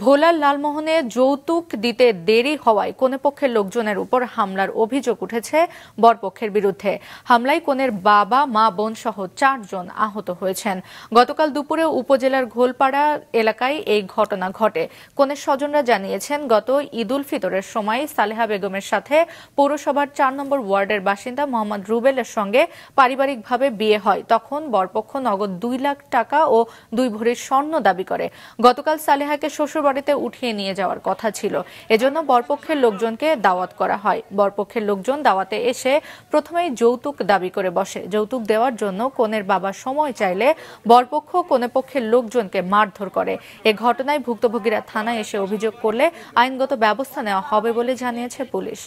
ভোলার লালমোহনে যৌতুক দিতে দেরি হওয়ায় কনেপক্ষের লোকজনের উপর হামলার অভিযোগ উঠেছে বরপক্ষের বিরুদ্ধে। হামলায় কনের বাবা, মা, বোন সহ 4 জন আহত হয়েছেন। গতকাল দুপুরে উপজেলার ঘোলপাড়া এলাকায় এই ঘটনা ঘটে। কনের স্বজনরা জানিয়েছেন, গত ঈদুল ফিতরের সময় সালেহা বেগমের সাথে পৌরসভার 4 নম্বর ওয়ার্ডের বাসিন্দা মোহাম্মদ রুবেলের সঙ্গে পারিবারিকভাবে বিয়ে হয়। তখন বরপক্ষ নগদ 2 লাখ টাকা ও 2 ভরি স্বর্ণ দাবি করে। গতকাল সালেহাকে শ্বশুরবাড়িতে উঠিয়ে নিয়ে যাওয়ার কথা ছিল। এজন্য বরপক্ষের লোকজনকে দাওয়াত করা হয়। বরপক্ষের লোকজন দাওয়াতে এসে প্রথমেই যৌতুক দাবি করে বসে। যৌতুক দেওয়ার জন্য কনের বাবা সময় চাইলে বরপক্ষ কনেপক্ষের লোকজনকে মারধর করে। এ ঘটনায় ভুক্তভোগীরা থানায় এসে অভিযোগ করলে আইনগত ব্যবস্থা নেওয়া হবে বলে জানিয়েছে পুলিশ।